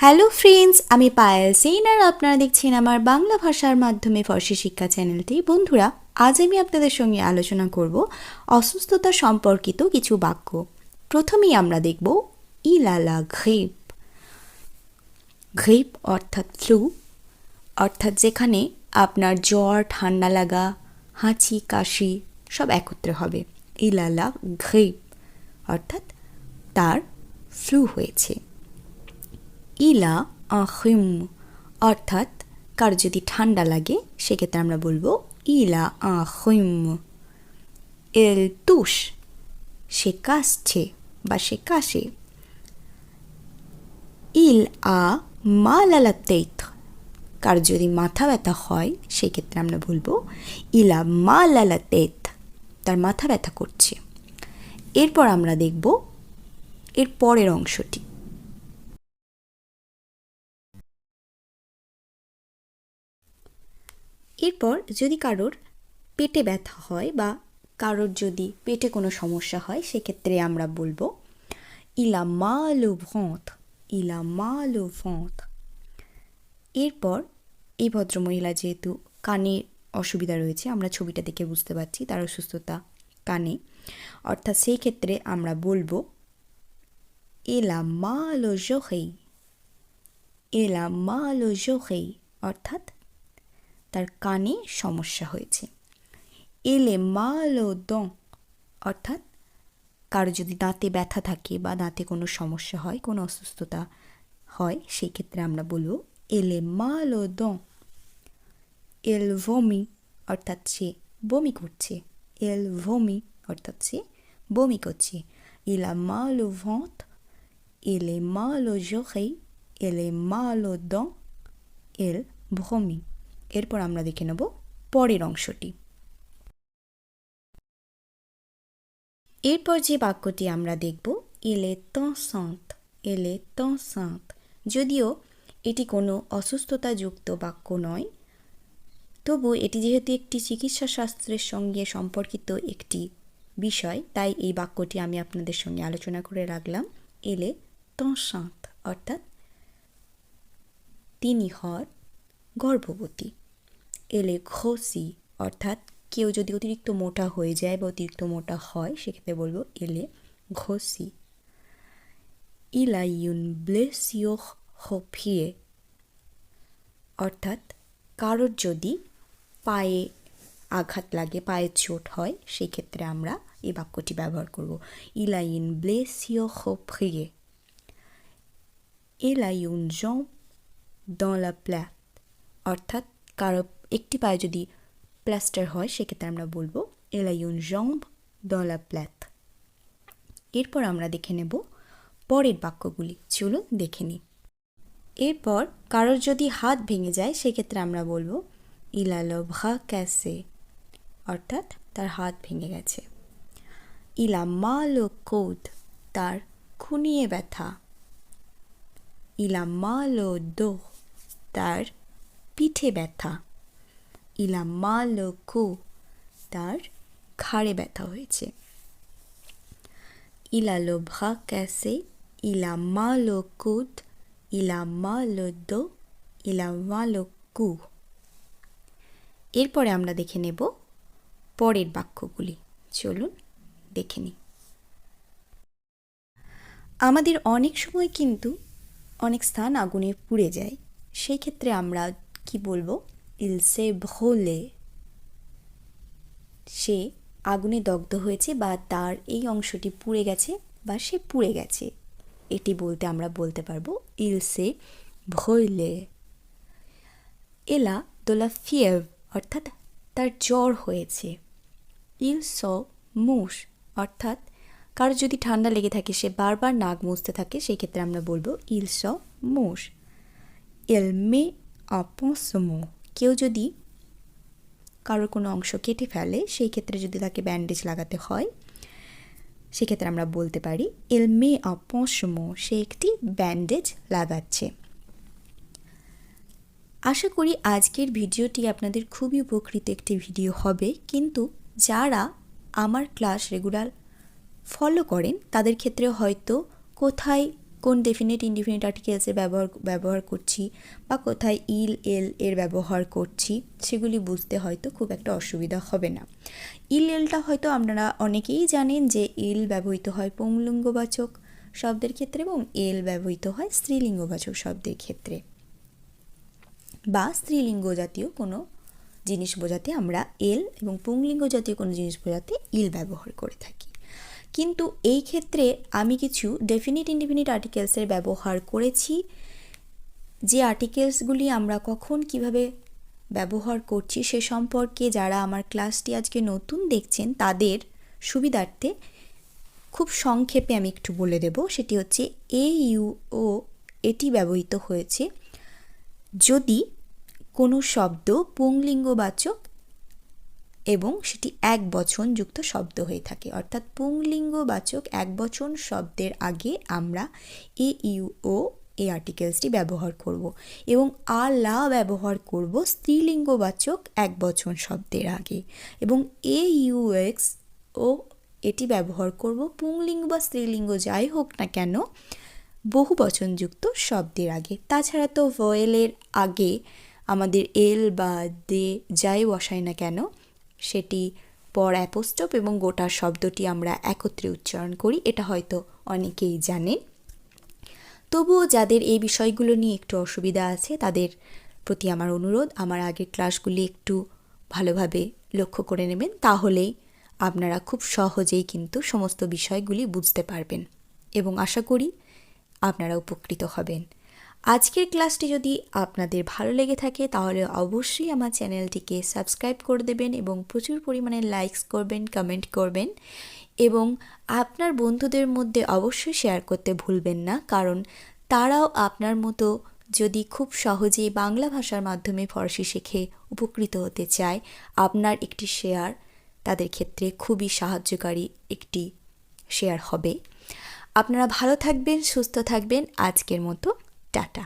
Hello friends, আমি Payel chain আর আপনারা দেখছেন আমার বাংলা ভাষার মাধ্যমে ফরাসি শিক্ষা চ্যানেলটি। বন্ধুরা, আজ আমি আপনাদের সঙ্গে আলোচনা করব অসুস্থতা সম্পর্কিত কিছু বাক্য। প্রথমেই আমরা দেখব ইলালা গ্রিপ। গ্রিপ অর্থাৎ ফ্লু, অর্থাৎ যেখানে আপনার জ্বর, ঠান্ডা লাগা, হাঁচি, কাশি সব একত্রে হবে। ইলালা গ্রিপ অর্থাৎ তার ফ্লু হয়েছে। ইলা আহম অর্থাৎ কার যদি ঠান্ডা লাগে সেক্ষেত্রে আমরা বলবো ইলা আহম। এল তুষ সে কাশছে বা সে কাশে। ইল আ মাল আ লা তেত কার যদি মাথা ব্যথা হয় সেক্ষেত্রে আমরা বলবো ইলা মাল আ লা তেত, তার মাথা ব্যথা করছে। এরপর আমরা দেখব এর পরের অংশটি। এরপর যদি কারোর পেটে ব্যথা হয় বা কারোর যদি পেটে কোনো সমস্যা হয় সেক্ষেত্রে আমরা বলবো ইলা মাল ও ভঁত, ইলা মাল ও ভঁত। এরপর এই ভদ্রমহিলা যেহেতু কানে অসুবিধা রয়েছে, আমরা ছবিটা দেখে বুঝতে পারছি তার অসুস্থতা কানে, অর্থাৎ সেই ক্ষেত্রে আমরা বলবো এলা মাল ও জোহেই, এলা মাল ও জোহেই অর্থাৎ তার কানে সমস্যা হয়েছে। এলে মাল ও দঁ অর্থাৎ কারো যদি দাঁতে ব্যথা থাকে বা দাঁতে কোনো সমস্যা হয়, কোনো অসুস্থতা হয়, সেই ক্ষেত্রে আমরা বলবো এলে মাল ও দঁ। এল ভমি অর্থাৎ সে বমি করছে, এল ভমি অর্থাৎ সে বমি করছে। ইলা মাল ও ভঁত, এলে মাল ও জোহেই, এলে মাল ও দঁ, এল ভমি। এরপর আমরা দেখে নেব পরের অংশটি। এরপর যে বাক্যটি আমরা দেখব এলে তঁসাঁত, এলে তঁসাঁত। যদিও এটি কোনো অসুস্থতাযুক্ত বাক্য নয়, তবু এটি যেহেতু একটি চিকিৎসা শাস্ত্রের সঙ্গে সম্পর্কিত একটি বিষয়, তাই এই বাক্যটি আমি আপনাদের সঙ্গে আলোচনা করে রাখলাম। এলে তঁসাঁত অর্থাৎ তিনি হন গর্ভবতী। এলে ঘষি অর্থাৎ কেউ যদি অতিরিক্ত মোটা হয়ে যায় বা অতিরিক্ত মোটা হয় সেক্ষেত্রে বলবো এলে ঘষি। ইলাইউন ব্লেসিওহ হফিয়ে অর্থাৎ কারোর যদি পায়ে আঘাত লাগে, পায়ে চোট হয়, সেই ক্ষেত্রে আমরা এই বাক্যটি ব্যবহার করব। ইলাইউন ব্লেসিওহ হফিয়ে। ইলাইউন জঁ dans la plaie অর্থাৎ কারো একটি পায়ে যদি প্লাস্টার হয় সেক্ষেত্রে আমরা বলবো elle a une jambe dans la plaie। এরপর আমরা দেখে নেব পরের বাক্যগুলি। চলুন দেখে নিই। এরপর কারোর যদি হাত ভেঙে যায় সেক্ষেত্রে আমরা বলবো il a le bras cassé অর্থাৎ তার হাত ভেঙে গেছে। il a mal au coude তার খুনিয়ে ব্যথা। il a mal au dos তার পিঠে ব্যথা। il a mal au cou তার ঘাড়ে ব্যথা হয়েছে। il a le bras cassé, il a mal au coude, il a mal au dos, il a mal au cou। এরপরে আমরা দেখে নেব পরের বাক্যগুলি। চলুন দেখে নিই। আমাদের অনেক সময় কিন্তু অনেক স্থান আগুনে পুড়ে যায়, সেই ক্ষেত্রে আমরা কি বলবো il s'est brûlé, সে আগুনে দগ্ধ হয়েছে বা তার এই অংশটি পুড়ে গেছে বা সে পুড়ে গেছে, এটি বলতে আমরা বলতে পারবো il s'est brûlé। এলা de la fièvre অর্থাৎ তার জ্বর হয়েছে। il se mouche অর্থাৎ কারো যদি ঠান্ডা লেগে থাকে সে বারবার নাক মুছতে থাকে, সেই ক্ষেত্রে আমরা বলবো il se mouche। elle met un pansement কেউ যদি কারোর কোনো অংশ কেটে ফেলে সেই ক্ষেত্রে যদি তাকে ব্যান্ডেজ লাগাতে হয় সেক্ষেত্রে আমরা বলতে পারি elle met un pansement, সে একটি ব্যান্ডেজ লাগাচ্ছে। আশা করি আজকের ভিডিওটি আপনাদের খুবই উপকৃত একটি ভিডিও হবে, কিন্তু যারা আমার ক্লাস রেগুলার ফলো করেন তাদের ক্ষেত্রে হয়তো কোথায় কোন ডেফিনিট ইনডিফিনিট আর্টিকেলসের ব্যবহার করছি বা কোথায় ইল এল এর ব্যবহার করছি সেগুলি বুঝতে হয়তো খুব একটা অসুবিধা হবে না। ইল এলটা হয়তো আপনারা অনেকেই জানেন যে ইল ব্যবহৃত হয় পুংলিঙ্গবাচক শব্দের ক্ষেত্রে এবং এল ব্যবহৃত হয় স্ত্রীলিঙ্গবাচক শব্দের ক্ষেত্রে, বা স্ত্রীলিঙ্গ জাতীয় কোনো জিনিস বোঝাতে আমরা এল এবং পুংলিঙ্গ জাতীয় কোনো জিনিস বোঝাতে ইল ব্যবহার করে থাকি। কিন্তু এই ক্ষেত্রে আমি কিছু ডেফিনিট ইনডিফিনিট আর্টিকেলসের ব্যবহার করেছি, যে আর্টিকেলসগুলি আমরা কখন কিভাবে ব্যবহার করছি সে সম্পর্কে যারা আমার ক্লাসটি আজকে নতুন দেখছেন তাদের সুবিধার্থে খুব সংক্ষেপে আমি একটু বলে দেব। সেটি হচ্ছে এ ইউ ও এটি ব্যবহৃত হয়েছে যদি কোনো শব্দ পুংলিঙ্গবাচক এবং সেটি একবচন যুক্ত শব্দ হয়ে থাকে, অর্থাৎ পুংলিঙ্গবাচক একবচন শব্দের আগে আমরা এ ইউ ও এই আর্টিকেলসটি ব্যবহার করব এবং আ লা ব্যবহার করব স্ত্রীলিঙ্গবাচক একবচন শব্দের আগে, এবং এ ইউ এক্স ও এটি ব্যবহার করব পুংলিঙ্গ বা স্ত্রীলিঙ্গ যাই হোক না কেন বহুবচনযুক্ত শব্দের আগে। তাছাড়া তো ভয়েলের আগে আমাদের এল বা দে যাই বসাই না কেন সেটি পর অ্যাপোস্ট্রোফ এবং গোটা শব্দটি আমরা একত্রে উচ্চারণ করি, এটা হয়তো অনেকেই জানেন। তবুও যাদের এই বিষয়গুলো নিয়ে একটু অসুবিধা আছে তাদের প্রতি আমার অনুরোধ, আমার আগের ক্লাসগুলি একটু ভালোভাবে লক্ষ্য করে নেবেন, তাহলেই আপনারা খুব সহজেই কিন্তু সমস্ত বিষয়গুলি বুঝতে পারবেন এবং আশা করি আপনারা উপকৃত হবেন। আজকের ক্লাসটি যদি আপনাদের ভালো লেগে থাকে তাহলে অবশ্যই আমার চ্যানেলটিকে সাবস্ক্রাইব করে দেবেন এবং প্রচুর পরিমাণে লাইকস করবেন, কমেন্ট করবেন এবং আপনার বন্ধুদের মধ্যে অবশ্যই শেয়ার করতে ভুলবেন না, কারণ তারাও আপনার মতো যদি খুব সহজেই বাংলা ভাষার মাধ্যমে ফরাসি শিখে উপকৃত হতে চায়, আপনার একটি শেয়ার তাদের ক্ষেত্রে খুবই সাহায্যকারী একটি শেয়ার হবে। আপনারা ভালো থাকবেন, সুস্থ থাকবেন। আজকের মতো টাটা।